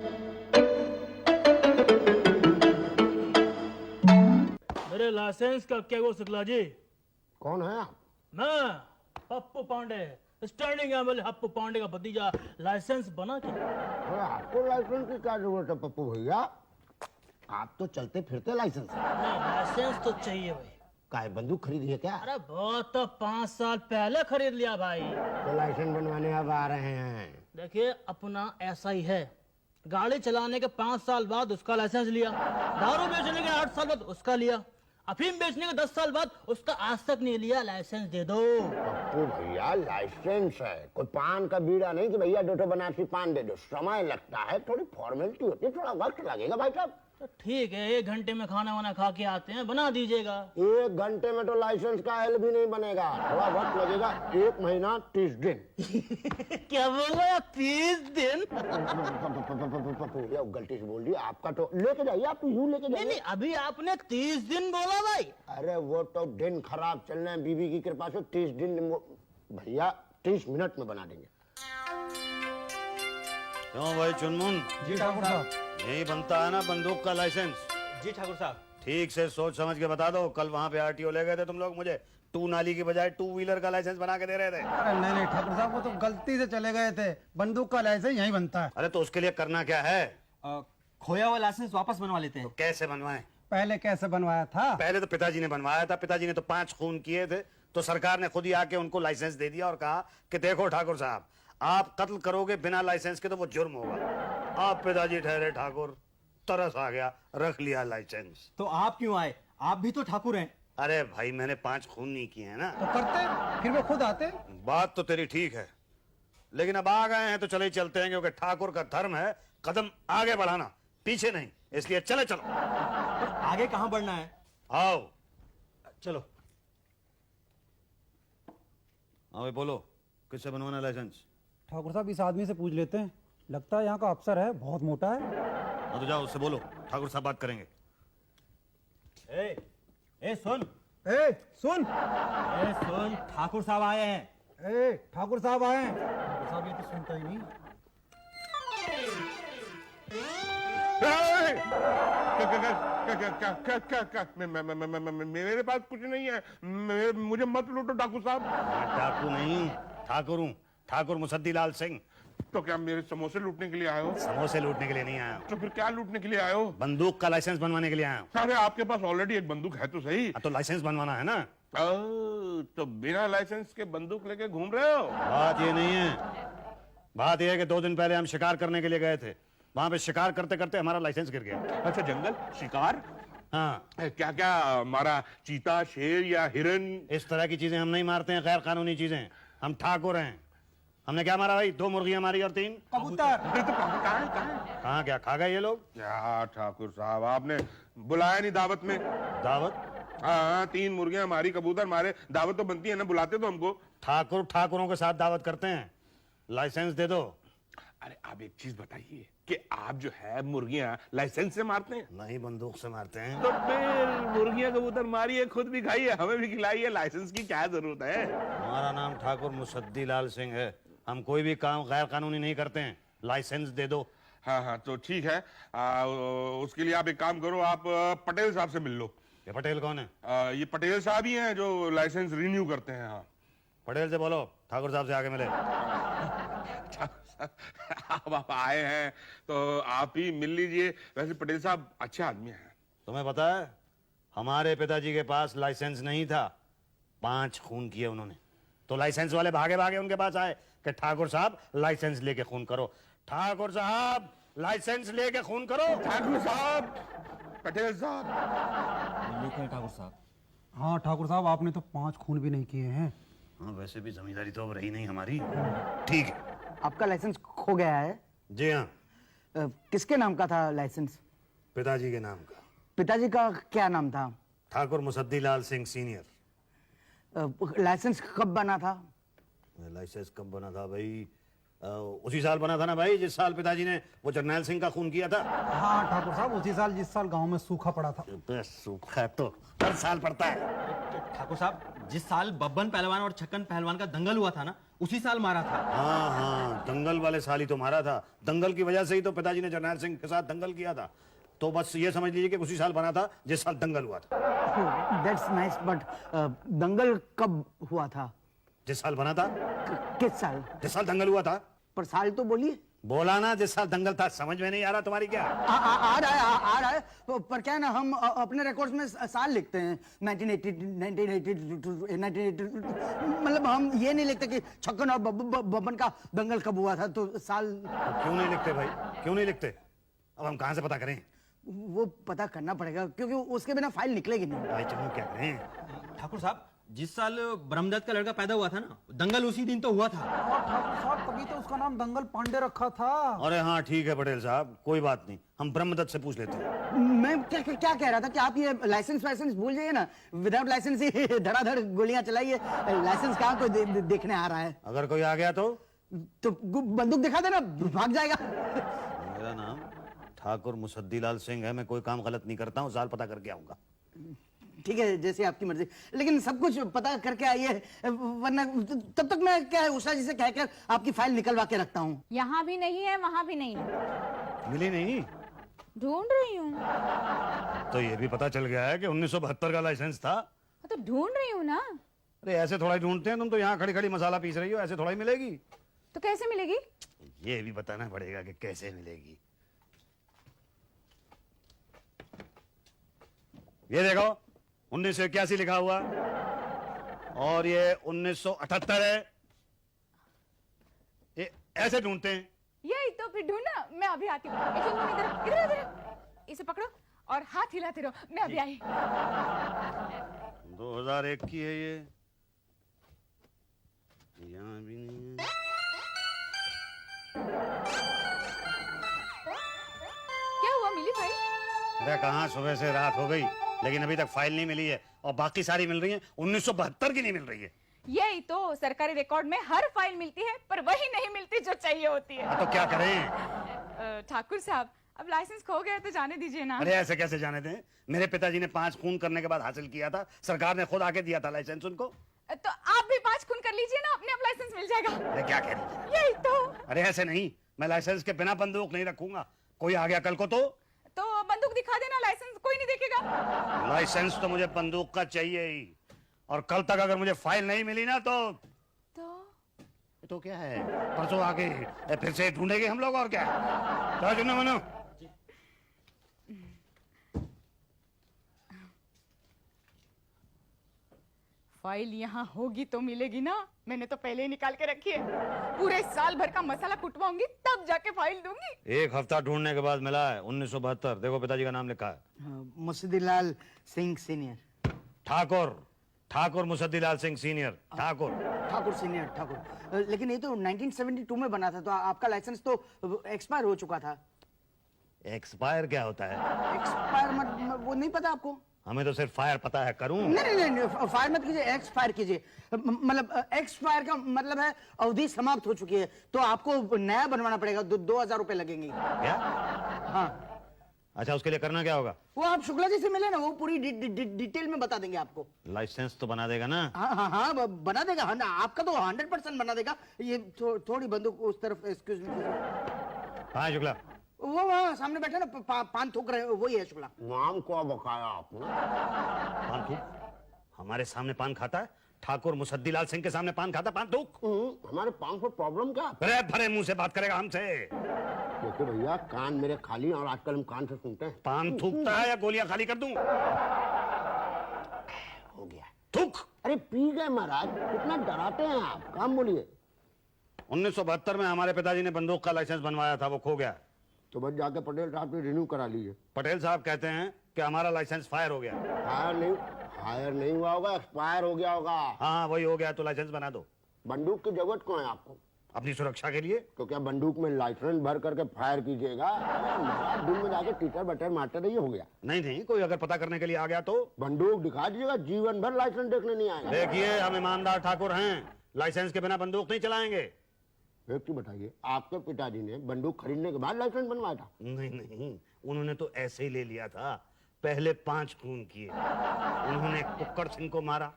मेरे लाइसेंस का क्या वो शुक्ला जी? कौन है आप? मैं पप्पू पांडे, स्टैंडिंग एमएलए पप्पू पांडे का भतीजा। लाइसेंस बना क्या? अरे आपको लाइसेंस की क्या जरूरत है पप्पू भैया? आप तो चलते फिरते लाइसेंस है। नहीं, लाइसेंस तो चाहिए भाई। काहे बंदूक खरीदी है क्या? अरे बहुत तो 5 साल पहले खरीद लिया भाई। तो लाइसेंस बनवाने अब आ रहे हैं? देखिए अपना ऐसा ही है, गाड़ी चलाने के 5 साल बाद उसका लाइसेंस लिया, दारू बेचने के 8 साल बाद उसका लिया, अफीम बेचने के 10 साल बाद उसका आज तक नहीं लिया। लाइसेंस दे दो। पप्पू भैया लाइसेंस है, कोई पान का बीड़ा नहीं कि भैया 2 बनारसी पान दे दो। समय लगता है, थोड़ी फॉर्मेलिटी होती है, थोड़ा वक्त लगेगा भाई साहब। तो ठीक है, 1 घंटे में खाना वाना खा के आते हैं, बना दीजिएगा। 1 घंटे में तो लाइसेंस का एल भी नहीं बनेगा, थोड़ा वक्त लगेगा। 1 महीना 30 दिन। क्या बोल रहे हैं? 30 दिन? पप्पू भैया गलती से बोल दिया। आपका तो लेके जाइए, आप यूं लेके नहीं जाइए। नहीं, अभी आपने 30 दिन बोला भाई। अरे वो तो दिन खराब चल रहे हैं, बीबी की कृपा से 30 दिन भैया 30 मिनट में बना देंगे। क्यों भाई चुनमुन, जी ठाकुर साहब। यही बनता है ना बंदूक का लाइसेंस? जी ठाकुर साहब। ठीक से सोच समझ के बता दो। कल वहाँ पे आरटीओ ले गए थे तुम लोग, मुझे 2 नाली की बजाय 2 व्हीलर का लाइसेंस बना के दे रहे थे। अरे नहीं ठाकुर साहब, वो तो गलती से चले गए थे। बंदूक का लाइसेंस यहीं बनता है। अरे तो उसके लिए करना क्या है? खोया हुआ लाइसेंस वापस बनवा लेते हैं। तो कैसे बनवाएं? पहले कैसे बनवाया था? पहले तो पिताजी ने बनवाया था। पिताजी ने तो 5 खून किए थे, तो सरकार ने खुद ही आके उनको लाइसेंस दे दिया और कहा कि देखो ठाकुर साहब, आप कत्ल करोगे बिना लाइसेंस के तो वो जुर्म होगा। आप पिताजी ठहरे ठाकुर, तरस आ गया, रख लिया लाइसेंस। तो आप क्यों आए? आप भी तो ठाकुर हैं। अरे भाई मैंने 5 खून नहीं किए हैं ना। तो करते, फिर वो खुद आते। बात तो तेरी ठीक है, लेकिन अब आ गए हैं तो चले ही चलते हैं, क्योंकि ठाकुर का धर्म है कदम आगे बढ़ाना, पीछे नहीं। इसलिए चले चलो। पर आगे कहाँ बढ़ना है? आओ चलो। भाई बोलो, किससे बनवाना लाइसेंस? ठाकुर साहब इस आदमी से पूछ लेते हैं, लगता है यहाँ का अफसर है, बहुत मोटा है। हाँ तो जाओ उससे बोलो, ठाकुर साहब बात करेंगे। ए सुन, सुन, ठाकुर साहब आए हैं। ठाकुर साहब आए हैं। ठाकुर साहब ये तो सुनता ही नहीं। मेरे पास कुछ नहीं है, मुझे मत लूटो ठाकुर साहब। मैं डाकू नहीं हूँ, ठाकुर हूँ, ठाकुर मुसद्दी लाल सिंह। तो क्या मेरे समोसे लूटने के लिए आए हो? समोसे लूटने के लिए नहीं आया हूँ, तो फिर क्या लूटने के लिए आए हो? बंदूक का लाइसेंस बनवाने के लिए आया हूँ। अरे आपके पास ऑलरेडी एक बंदूक है तो सही। तो लाइसेंस बनवाना है ना। तो बिना लाइसेंस के बंदूक लेके घूम रहे हो? बात ये नहीं है, बात यह है कि 2 दिन पहले हम शिकार करने के लिए गए थे। वहां पे शिकार करते करते हमारा लाइसेंस गिर गया। अच्छा, जंगल शिकार? हाँ, क्या क्या मारा? चीता, शेर या हिरन? इस तरह की चीजें हम नहीं मारते हैं, गैर कानूनी चीजें। हम ठाकुर हैं। हमने क्या मारा भाई? 2 मुर्गियां मारी और 3 कबूतर। अरे तो कहाँ है? कहाँ, क्या खा गए ये लोग? क्या ठाकुर साहब, आपने बुलाया नहीं दावत में? दावत? हाँ, 3 मुर्गियां मारी, कबूतर मारे, दावत तो बनती है ना, बुलाते तो हमको। ठाकुर ठाकुरों के साथ दावत करते हैं। लाइसेंस दे दो। अरे आप एक चीज बताइए कि आप जो है मुर्गियां लाइसेंस से मारते हैं? नहीं, बंदूक से मारते हैं। तो फिर मुर्गियां कबूतर मारिए, खुद भी खाइए, हमें भी खिलाइए, लाइसेंस की क्या जरूरत है? हमारा नाम ठाकुर मुसद्दी लाल सिंह है। हम कोई भी काम गैर कानूनी नहीं करते हैं। लाइसेंस दे दो। हाँ हाँ, तो ठीक है। उसके लिए आप एक काम करो, आप पटेल साहब से मिल लो। ये पटेल कौन है? ये पटेल साहब ही हैं जो लाइसेंस रिन्यू करते हैं। हाँ, पटेल से बोलो ठाकुर साहब से आके मिले। अब आप आए हैं तो आप ही मिल लीजिए। वैसे पटेल साहब अच्छे आदमी हैं। तुम्हें पता है, हमारे पिताजी के पास लाइसेंस नहीं था, 5 खून किए उन्होंने। तो लाइसेंस वाले भागे भागे उनके पास आए कि ठाकुर साहब लाइसेंस लेके खून करो। ठाकुर साहब लाइसेंस लेके खून करो। ठाकुर साहब, पटेल साहब। लिखे ठाकुर साहब। हाँ ठाकुर साहब, आपने तो 5 खून भी नहीं किए हैं। हाँ, वैसे भी जमींदारी तो अब रही नहीं हमारी। ठीक है। आपका लाइसेंस खो गया है? जी हाँ। किसके नाम का था लाइसेंस? पिताजी के नाम का। पिताजी का क्या नाम था? ठाकुर मुसद्दी लाल सिंह सीनियर। लाइसेंस कब बना था? लाइसेंस कब बना था भाई? उसी साल बना था ना भाई जिस साल पिताजी ने वो जरनैल सिंह का खून किया था। हाँ ठाकुर साहब, उसी साल जिस साल गांव में सूखा पड़ा था। बस सूखा तो हर साल पड़ता है। ठाकुर साहब जिस साल बब्बन पहलवान और छक्कन पहलवान का दंगल हुआ था ना, उसी साल मारा था। हाँ हाँ, दंगल वाले साल ही तो मारा था। दंगल की वजह से ही तो पिताजी ने जरनैल सिंह के साथ दंगल किया था। तो बस ये समझ लीजिए कि उसी साल बना था जिस साल दंगल हुआ था। दैट्स नाइस, बट दंगल कब हुआ था? जिस साल बना था, किस साल? जिस साल दंगल हुआ था। पर साल तो बोलिए। बोला ना जिस साल दंगल था। समझ में नहीं आ रहा तुम्हारी क्या? आ रहा है। पर क्या है ना, हम अपने रिकॉर्ड्स में साल लिखते हैं 1980, 1980, मतलब हम ये नहीं लिखते कि छक्कन और बब्बन का दंगल कब हुआ था। तो साल क्यों नहीं लिखते भाई, क्यों नहीं लिखते? अब हम कहाँ से पता करें? वो पता करना पड़ेगा, क्योंकि उसके बिना फाइल निकलेगी नहीं। भाई चलो क्या करें? ठाकुर साहब जिस साल ब्रह्मदत्त का लड़का पैदा हुआ था ना, दंगल उसी दिन तो हुआ था। और ठाकुर साहब तभी तो उसका नाम दंगल पांडे रखा था। अरे हाँ ठीक है पटेल साहब, कोई बात नहीं, हम ब्रह्मदत्त से पूछ लेते हैं। मैं क्या कह रहा था कि आप ये लाइसेंस वाइसेंस भूल जाइए ना। विदाउट लाइसेंस ही धड़ाधड़ गोलियां चलाइए। लाइसेंस कहाँ कोई देखने आ रहा है? अगर कोई आ गया तो बंदूक दिखा देना, भाग जाएगा। मेरा नाम ठाकुर मुसद्दीलाल सिंह है। मैं कोई काम गलत नहीं करता हूँ। साल पता करके आऊंगा। ठीक है, जैसे आपकी मर्जी, लेकिन सब कुछ पता करके आइए, वरना तब तक मैं क्या है उषा जी से कहकर आपकी फाइल निकलवा के रखता हूँ। यहाँ भी नहीं है, वहाँ भी नहीं है। मिली नहीं? ढूंढ रही हूँ। तो ये भी पता चल गया है कि 1972 का लाइसेंस था। तो ढूंढ रही हूँ ना। अरे ऐसे थोड़ा ही ढूंढते हैं। तुम तो यहाँ खड़ी खड़ी मसाला पीस रही हो, ऐसे थोड़ा ही मिलेगी। तो कैसे मिलेगी? ये भी बताना पड़ेगा कि कैसे मिलेगी। ये देखो 1981 लिखा हुआ और ये 1978 है। ये ऐसे ढूंढते हैं। यही तो, फिर ढूंढना। मैं अभी आती हूँ। इधर इधर इधर, इसे पकड़ो और हाथ हिलाते रहो। मैं अभी आई। 2001 की है ये। यहाँ भी नहीं है। क्या हुआ, मिली फाइल? अरे कहाँ, सुबह से रात हो गई लेकिन अभी तक फाइल नहीं मिली है और बाकी सारी मिल रही है। 1972 की नहीं मिल रही है। यही तो, सरकारी रिकॉर्ड में हर फाइल मिलती है पर वही नहीं मिलती जो चाहिए होती है। तो क्या करें? ठाकुर साहब अब लाइसेंस खो गया तो जाने दीजिए ना। अरे ऐसे कैसे जाने दें? मेरे पिताजी ने 5 खून करने के बाद हासिल किया था। सरकार ने खुद आके दिया था लाइसेंस उनको। तो आप भी 5 खून कर लीजिए ना, अपने आप लाइसेंस मिल जाएगा। अरे क्या कह रही है? यही तो। अरे ऐसे नहीं, मैं लाइसेंस के बिना बंदूक नहीं रखूंगा। कोई आ गया कल को तो बंदूक दिखा देना, लाइसेंस कोई नहीं देखेगा। लाइसेंस तो मुझे बंदूक का चाहिए ही। और कल तक अगर मुझे फाइल नहीं मिली ना तो क्या है, परसों आके फिर से ढूंढेंगे हम लोग। और क्या है? चलो मनो। फाइल यहाँ होगी तो मिलेगी ना। मैंने तो पहले ही निकाल के रखी है। पूरे साल भर का मसाला कुटवाऊंगी तब जाके फाइल दूंगी। 1 हफ्ता ढूंढने के बाद मिला है 1972। देखो पिताजी का नाम लिखा है, Musaddilal Singh senior. Thakur Musaddilal Singh senior. Thakur senior Thakur. लेकिन ये तो 1972 में बना था, तो आपका लाइसेंस तो एक्सपायर हो चुका था। एक्सपायर क्या होता है? एक्सपायर वो नहीं पता आपको? हमें तो सिर्फ फायर पता है। करूं? नहीं, फायर मत कीजिए, एक्सपायर कीजिए। मतलब एक्सपायर का मतलब है अवधि समाप्त हो चुकी है, तो आपको नया बनवाना पड़ेगा। 2000 रुपए लगेंगे। क्या? हाँ। अच्छा, उसके लिए करना क्या होगा? वो आप शुक्ला जी से मिले ना, वो पूरी डिटेल में बता देंगे आपको। लाइसेंस तो बना देगा ना? हाँ, बना देगा। आपका तो 100% बना देगा। ये थोड़ी बंदूक उस तरफ, एक्सक्यूज मी। हाँ शुक्ला, वो वहाँ सामने बैठे ना, पान थूक रहे, वही है शुक्ला। नाम को बकाया आपने? पान थूक? हमारे सामने पान खाता है? ठाकुर मुसद्दीलाल सिंह के सामने पान खाता? पान थूक? हमारे पान को प्रॉब्लम क्या? अरे भरे मुंह से बात करेगा हमसे? देखो भैया, कान मेरे खाली और आजकल हम कान से सुनते हैं। पान थूकता है या गोलियां खाली कर दूं? हो गया। थूक। अरे पी गए महाराज, कितना डराते हैं आप। काम बोलिए। 1972 में हमारे पिताजी ने बंदूक का लाइसेंस बनवाया था, वो खो गया। तो बस जाके पटेल साहब से रिन्यू करा लीजिए। पटेल साहब कहते हैं कि हमारा लाइसेंस फायर हो गया। हायर नहीं हुआ होगा, एक्सपायर हो गया होगा। हाँ वही हो गया, तो लाइसेंस बना दो। बंदूक की जरूरत क्यों है आपको? अपनी सुरक्षा के लिए। तो क्या बंदूक में लाइसेंस भर करके फायर कीजिएगा? दिन में जाके टीटर बटर मारते रहिए, हो गया। नहीं, कोई अगर पता करने के लिए आ गया तो बंदूक दिखा दीजिएगा, जीवन भर लाइसेंस देखने नहीं आएगा। देखिए, हम ईमानदार ठाकुर हैं, लाइसेंस के बिना बंदूक नहीं चलाएंगे। एक चीज बताइए, आपके पिताजी ने बंदूक खरीदने के बाद लाइसेंस बनवाया था? नहीं नहीं, उन्होंने तो ऐसे ही ले लिया था। पहले 5 खून किए। उन्होंने कुक्कड़ सिंह को मारा,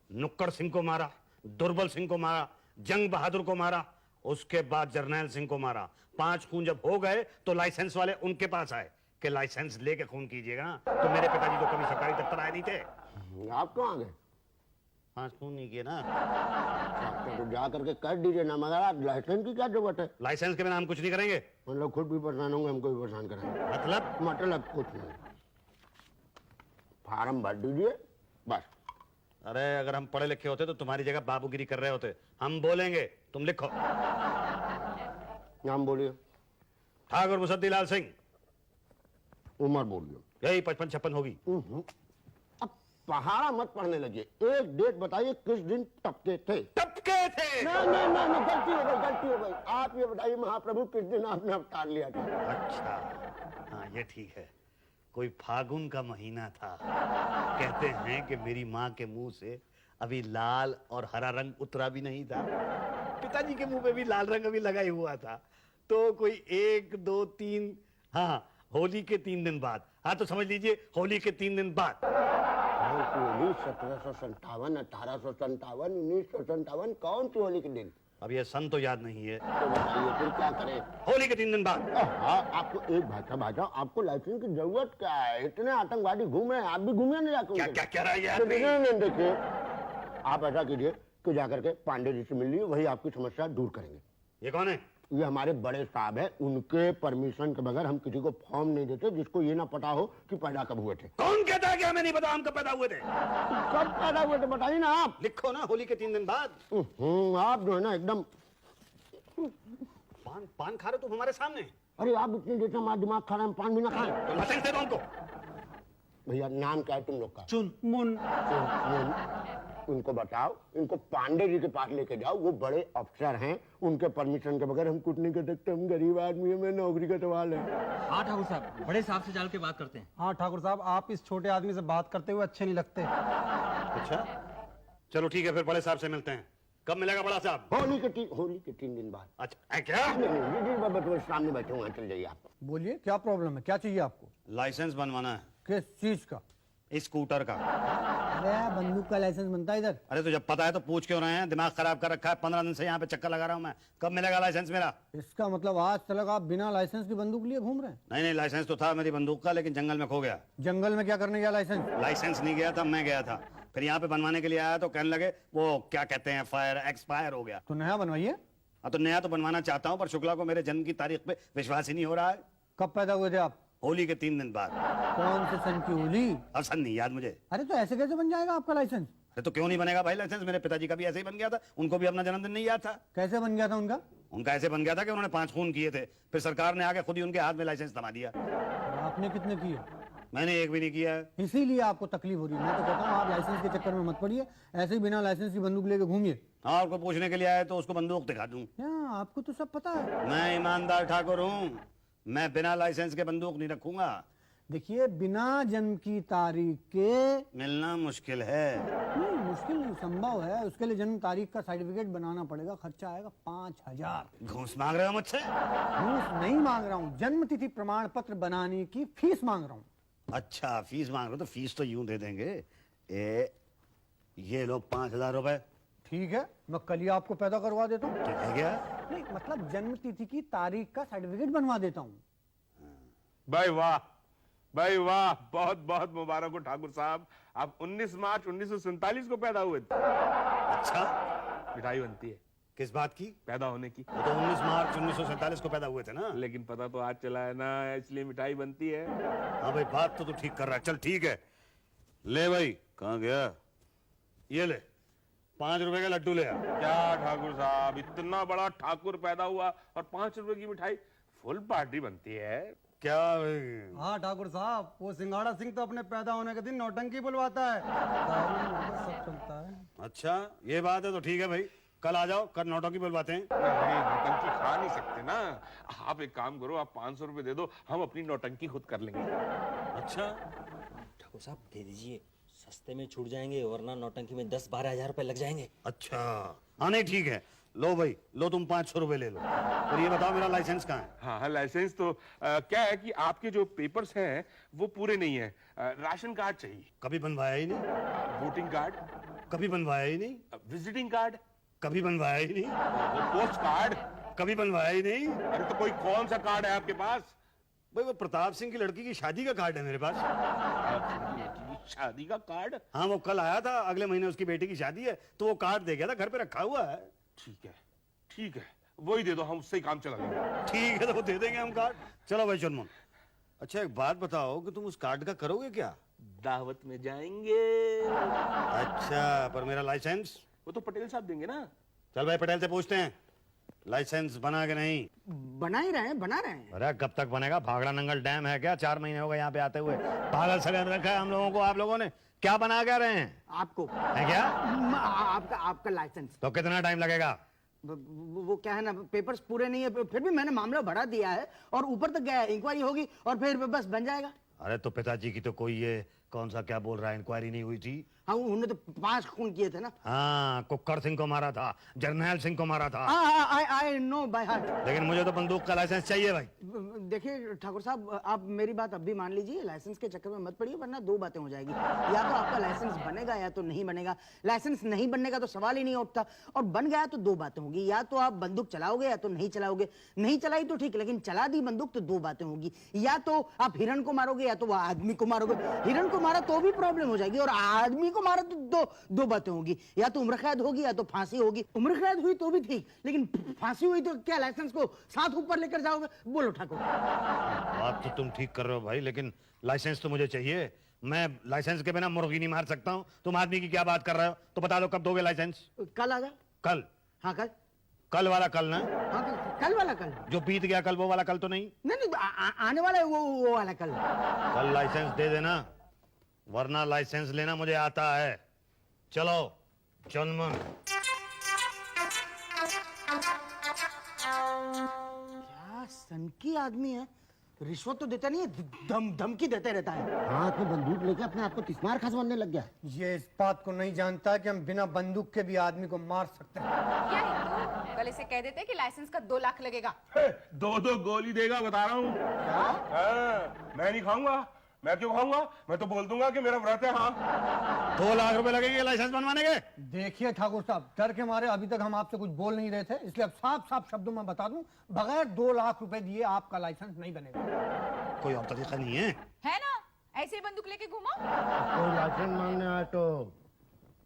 नुक्कड़ सिंह को मारा, दुर्बल सिंह को मारा, जंग बहादुर को मारा, उसके बाद जरनैल सिंह को मारा। 5 खून जब हो गए तो लाइसेंस वाले उनके पास आए कि लाइसेंस लेके खून कीजिएगा। तो मेरे पिताजी तो कभी सरकारी दफ्तर आए नहीं थे। आप कहाँ गए? 5 खून नहीं किए ना। तो जा करके कर दीजिए ना, मगर आप लाइसेंस की क्या जरूरत है? लाइसेंस के बिना हम कुछ नहीं करेंगे। मतलब खुद भी परेशान होंगे, हमको भी परेशान करेंगे। मतलब कुछ नहीं, फार्म भर दीजिए बस। अरे अगर हम पढ़े लिखे होते तो तुम्हारी जगह बाबूगिरी कर रहे होते। हम बोलेंगे, तुम लिखो। नाम बोलिए। ठाकुर मुसद्दीलाल सिंह। उम्र बोलिए। यही 55-56 होगी। अब पहाड़ा मत पढ़ने लगे, एक डेट बताइए किस दिन टपके थे? टपके थे। नहीं, गलती हो गई, गलती हो गई। आप ये बताइए महाप्रभु किस दिन आपने अवतार लिया था? अच्छा, हाँ ये ठीक है। कोई फागुन का महीना था। कहते हैं कि मेरी माँ के मुंह से अभी लाल और हरा रंग उतरा भी नहीं था। पिताजी के मुंह पे भी लाल रंग अभी लगा ही हुआ था। तो कोई 1, 2, 3, हाँ होली के 3 दिन बाद। हाँ तो समझ लीजिए होली के 3 दिन बाद। 1757, 1857, 1957, कौन सी होली के दिन? अब ये सन तो याद नहीं है। तो बताइए फिर क्या करें? होली के 3 दिन बाद। हाँ, आपको एक भाई साहब, आपको लाइसेंस की जरूरत क्या है? इतने आतंकवादी घूम रहे हैं, आप भी घूमिए ना जाकर। क्या कह रहा है ये तो आदमी? नहीं, देखिए आप ऐसा कीजिए कि जाकर के पांडे जी से मिल लीजिए, वही आपकी समस्या दूर करेंगे। ये कौन है? ये हमारे बड़े साहब है, उनके परमिशन के बगैर हम किसी को फॉर्म नहीं देते जिसको ये ना पता हो कि पैदा कब हुए थे। कौन कहता है कि हमें नहीं पता हम कब पैदा हुए थे? कब पैदा हुए थे बताइए ना आप। लिखो ना, होली के 3 दिन बाद। आप जो है ना एकदम, पान खा रहे तुम हमारे सामने। अरे आप इतनी देर से हमारा दिमाग खा रहे हैं, पान भी ना खाएं। तो लाइसेंस दे दो हमको। भैया नाम क्या है तुम लोग का? चुन मुन। उनको बताओ, इनको पांडे जी के पास लेके जाओ, वो बड़े अफसर हैं, उनके परमिशन के बगैर हम कुछ नहीं कर सकते। हम गरीब आदमी है, मैं नौकरी का सवाल है। हाँ ठाकुर साहब, बड़े साहब से जाल के बात करते हैं। हाँ ठाकुर साहब, आप इस छोटे आदमी से बात करते हुए अच्छे नहीं लगते। अच्छा चलो ठीक है, फिर बड़े साहब से मिलते हैं। कब मिलेगा बड़ा साहब? होली के 3 दिन बाद। अच्छा क्या? नहीं, सामने बैठे हुए हैं, चल जाइए आप। बोलिए क्या प्रॉब्लम है, क्या चाहिए आपको? लाइसेंस बनवाना है। किस चीज का? इस स्कूटर का। अरे बंदूक का लाइसेंस बनता है इधर। अरे तो जब पता है तो पूछ क्यों रहे हैं? दिमाग खराब कर रखा है। 15 दिन से यहाँ पे चक्कर लगा रहा हूँ मैं। कब मिलेगा लाइसेंस मेरा? इसका मतलब आज तक आप बिना लाइसेंस की बंदूक लिए घूम रहे हैं? नहीं लाइसेंस तो था मेरी बंदूक का, लेकिन जंगल में खो गया। जंगल में क्या करने गया लाइसेंस? लाइसेंस नहीं गया था, मैं गया था। फिर यहाँ पे बनवाने के लिए आया तो कहने लगे वो क्या कहते हैं, फायर एक्सपायर हो गया। तो नया बनवाइए। हाँ तो नया तो बनवाना चाहता हूँ, पर शुक्ला को मेरे जन्म की तारीख पे विश्वास ही नहीं हो रहा है। कब पैदा हुए थे आप? होली के 3 दिन बाद। कौन से सन की होली? अब सन नहीं याद मुझे। अरे तो ऐसे कैसे बन जाएगा आपका लाइसेंस? अरे तो क्यों नहीं बनेगा भाई लाइसेंस? मेरे पिताजी का भी ऐसे ही बन गया था, उनको भी अपना जन्मदिन नहीं याद था। कैसे बन गया था उनका? उनका ऐसे बन गया था कि उन्होंने 5 खून किए थे, फिर सरकार ने आके खुद ही उनके हाथ में लाइसेंस थमा दिया। आपने कितने किए? मैंने एक भी नहीं किया है। इसीलिए आपको तकलीफ हो रही है। मैं तो कहता हूँ आप लाइसेंस के चक्कर में मत पड़िए, ऐसे ही बिना लाइसेंस की बंदूक लेके घूमिए। हाँ, और कोई पूछने के लिए आए तो उसको बंदूक दिखा दूं। आपको तो सब पता है। मैं ईमानदार ठाकुर हूँ, मैं बिना लाइसेंस के बंदूक नहीं रखूंगा। देखिए बिना जन्म की तारीख के मिलना मुश्किल है। नहीं, मुश्किल नहीं, संभव है। उसके लिए जन्म तारीख का सर्टिफिकेट बनाना पड़ेगा, खर्चा आएगा 5000। घूस मांग रहे हो मुझसे? घूस नहीं मांग रहा हूँ, जन्म तिथि प्रमाण पत्र बनाने की फीस मांग रहा हूँ। अच्छा फीस मांग रहे हो तो फीस तो यूं दे देंगे। ये लो 5000 रुपए। ठीक है, मैं कल ही आपको पैदा करवा देता हूँ। ठीक है क्या? नहीं मतलब जन्म तिथि की तारीख का सर्टिफिकेट बनवा देता हूँ। भाई वाह, भाई वाह, बहुत बहुत मुबारक हो ठाकुर साहब। आप 19 मार्च 1947 को पैदा हुए थे। अच्छा मिठाई बनती है किस बात की? पैदा होने की। वो तो 19 मार्च 1947 को पैदा हुए थे ना। लेकिन पता तो आज चला है ना, इसलिए मिठाई बनती है। हाँ भाई बात तो तू ठीक कर रहा है। चल ठीक है, ले भाई। कहाँ गया? ये ले 5 रुपए का लड्डू ले आ। क्या ठाकुर साहब, इतना बड़ा ठाकुर पैदा हुआ और 5 रुपए की मिठाई? फुल पार्टी बनती है। क्या भाई? हाँ ठाकुर साहब, वो सिंगाड़ा सिंह तो अपने पैदा होने के दिन नौटंकी बुलवाता है। सब चलता है। अच्छा ये बात है तो ठीक है भाई, कल आ जाओ, कल नौटंकी बुलवाते हैं। नहीं, नौटंकी खा नहीं सकते ना। आप एक काम करो, आप 500 रुपए दे दो, हम अपनी नौटंकी खुद कर लेंगे। अच्छा ठाकुर साहब दे दीजिए, सस्ते में छूट जाएंगे, वरना नौटंकी में 10-12 हजार रुपए लग जाएंगे। अच्छा, हाँ नहीं ठीक है, लो भाई, लो तुम 500 रुपए ले लो। और ये बताओ मेरा लाइसेंस कहाँ है? हाँ हाँ, लाइसेंस तो क्या है कि आपके जो पेपर्स हैं वो पूरे नहीं है। राशन कार्ड चाहिए, कभी बनवाया ही नहीं, वोटिंग कार्ड, कभी बनवाया ही नहीं, विजिटिंग कार्ड, कभी बनवाया ही नहीं, पोस्ट कार्ड। कभी बनवाया ही नहीं। अरे तो कोई कौन सा कार्ड है आपके पास? भाई वो प्रताप सिंह की लड़की की शादी का कार्ड है मेरे पास। शादी का कार्ड? हाँ, वो कल आया था, अगले महीने उसकी बेटी की शादी है, तो वो कार्ड दे गया था, घर पे रखा हुआ है। ठीक है, ठीक है, वही दे दो, हम उससे ही काम चला लेंगे। ठीक है, तो वो दे देंगे हम कार्ड। चलो भाई चुनमुन, अच्छा एक बात बताओ कि तुम उस कार्ड का करोगे क्या? दावत में जाएंगे। अच्छा, पर मेरा लाइसेंस? वो तो पटेल साहब देंगे ना। चल भाई पटेल से पूछते हैं, लाइसेंस बना के नहीं? बना ही रहे हैं, बना रहे हैं। अरे कब तक बनेगा? भागड़ा नंगल डैम है क्या? 4 महीने हो गए यहाँ पे आते हुए, पागल सगन रखा है हम लोगों को आप लोगों ने। क्या बना क्या रहे हैं? आपको है क्या? आपका आपका लाइसेंस। तो कितना टाइम लगेगा? वो क्या है ना, पेपर्स पूरे नहीं है, फिर भी मैंने मामला बढ़ा दिया है और ऊपर तक गया है, इंक्वायरी होगी और फिर बस बन जाएगा। अरे तो पिताजी की तो कोई ये कौन सा क्या बोल रहा है, इंक्वायरी नहीं हुई थी? हाँ, उन्होंने तो 5 खून किए थे ना। हाँ, कुक्कर सिंह को मारा था, जर्नैल सिंह को मारा था। I know by heart. लेकिन मुझे तो बंदूक का लाइसेंस चाहिए भाई। देखिए ठाकुर साहब, आप मेरी बात अब भी मान लीजिए, लाइसेंस के चक्कर में मत पड़िए, वरना 2 बातें हो जाएगी। या तो आपका लाइसेंस बनेगा या तो नहीं बनेगा। लाइसेंस नहीं बनने का तो सवाल ही नहीं उठता, और बन गया तो 2 बातें होगी, या तो आप बंदूक चलाओगे या तो नहीं चलाओगे। नहीं चलाई तो ठीक, लेकिन चला दी बंदूक तो 2 बातें होगी, या तो आप हिरण को मारोगे या तो वह आदमी को मारोगे। हिरण को मारा तो भी प्रॉब्लम हो जाएगी, और आदमी को मारा तो दो बातें होगी, या तो उम्र कैद होगी या तो फांसी होगी। उम्र कैद हुई तो भी ठीक, लेकिन फांसी हुई तो क्या लाइसेंस को साथ ऊपर लेकर जाओगे? बोलो ठाकुर। बात तो तुम ठीक कर रहे हो भाई, लेकिन लाइसेंस तो मुझे चाहिए। मैं लाइसेंस के बिना मुर्गी नहीं मार सकता हूँ। तुम आदमी की क्या बात कर रहे हो? तो बता दो कब दोगे लाइसेंस? कल आ जाओ। कल? हाँ कल। कल वाला कल ना? हाँ कल वाला कल। जो बीत गया कल वो वाला कल तो नहीं? नहीं आने वाला है वो वाला कल। कल लाइसेंस दे देना, वरना लाइसेंस लेना मुझे आता है। चलो चुनमुन। क्या सनकी आदमी है, रिश्वत तो देता नहीं है, धमकी देते रहता है। हाथ में बंदूक लेके अपने आप को तिस्मार खसवाने लग गया। ये इस बात को नहीं जानता कि हम बिना बंदूक के भी आदमी को मार सकते हैं। क्या हिंदू, कल इसे कह देते कि लाइसेंस का 2 लाख लगेगा। 2 गोली देगा, बता रहा हूँ। मैं नहीं खाऊंगा। मैं क्यों खाऊंगा? मैं तो बोल दूंगा कि मेरा व्रत है। हाँ, 2 लाख रुपए लगेंगे लाइसेंस बनवाने के? देखिए ठाकुर साहब, डर के मारे अभी तक हम आपसे कुछ बोल नहीं रहे थे, इसलिए अब साफ साफ शब्दों में बता दूं, बगैर 2 लाख रुपए दिए आपका लाइसेंस नहीं बनेगा। कोई और तरीका नहीं है? है ना, ऐसे ही बंदूक लेके घूमो। कोई लाइसेंस मांगने आए तो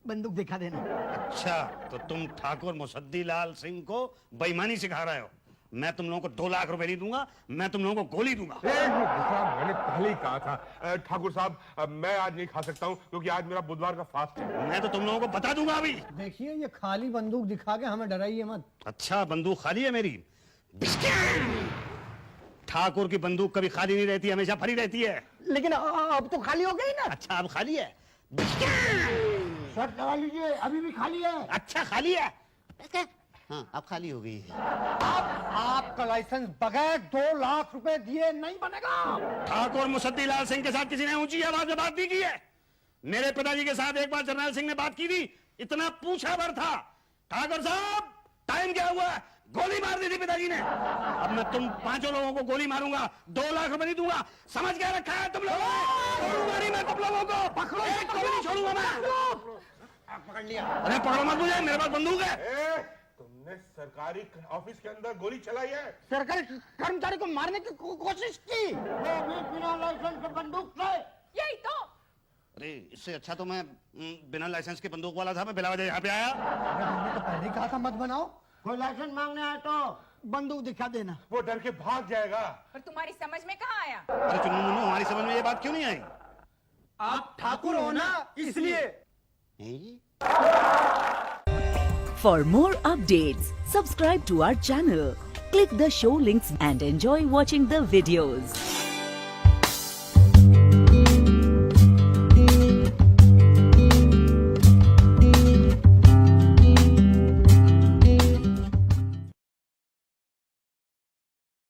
बंदूक दिखा देना। अच्छा, तो तुम ठाकुर मुसद्दी लाल सिंह को बेईमानी सिखा रहे हो? मैं तुम लोगों को 2 लाख रुपए नहीं दूंगा, मैं तुम लोगों को गोली दूंगा। मैंने पहले ही कहा था ठाकुर साहब, मैं आज नहीं खा सकता हूँ क्योंकि आज मेरा बुधवार का फास्ट है। मैं तो तुम लोगों को बता दूंगा अभी। देखिए, ये खाली बंदूक दिखा के हमें डराइए मत। अच्छा, बंदूक खाली है मेरी? ठाकुर की बंदूक कभी खाली नहीं रहती, हमेशा भरी रहती है। लेकिन अब तो खाली हो गई ना। अच्छा, अब खाली है? शर्ट लगा लीजिए, अभी भी खाली है। अच्छा, खाली है? हाँ, अब खाली हो गई है। आपका लाइसेंस बगैर 2 लाख रुपए दिए नहीं बनेगा। ठाकुर मुसद्दी लाल सिंह के साथ किसी ने ऊंची आवाज में बात नहीं की है? मेरे पिताजी के साथ एक बार जर्नैल सिंह ने बात की थी, इतना पूछा भर था, ठाकुर साहब टाइम क्या हुआ, गोली मार दी थी पिताजी ने। अब मैं तुम 5 लोगों को गोली मारूंगा, 2 लाख रुपए नहीं दूंगा। समझ क्या रखा है तुम लोगों ने? छोड़ूंगा नहीं मैं तुम लोगों को, पकड़ो, एक को भी नहीं छोड़ूंगा मैं। पकड़ लिया। अरे पकड़ो मत मुझे, मेरे पास बंदूक है। तुमने सरकारी ऑफिस के अंदर गोली चलाई है? सरकारी कर्मचारी को मारने की कोशिश की। वो भी बिना लाइसेंस के बंदूक से। यही तो। अरे इससे अच्छा तो मैं बिना लाइसेंस के बंदूक वाला था, मैं बिला वजह यहाँ पे आया। अरे हमने तो पहले ही कहा था मत बनाओ। कोई लाइसेंस मांगने आए तो बंदूक दिखा देना। वो डर के भाग जाएगा। और तुम्हारी समझ में कहाँ आया? अरे चुन्नू मुन्नू, हमारी समझ में ये बात क्यों नहीं आई? आप ठाकुर हो ना, इसलिए। For more updates, subscribe to our channel, click the show links and enjoy watching the videos.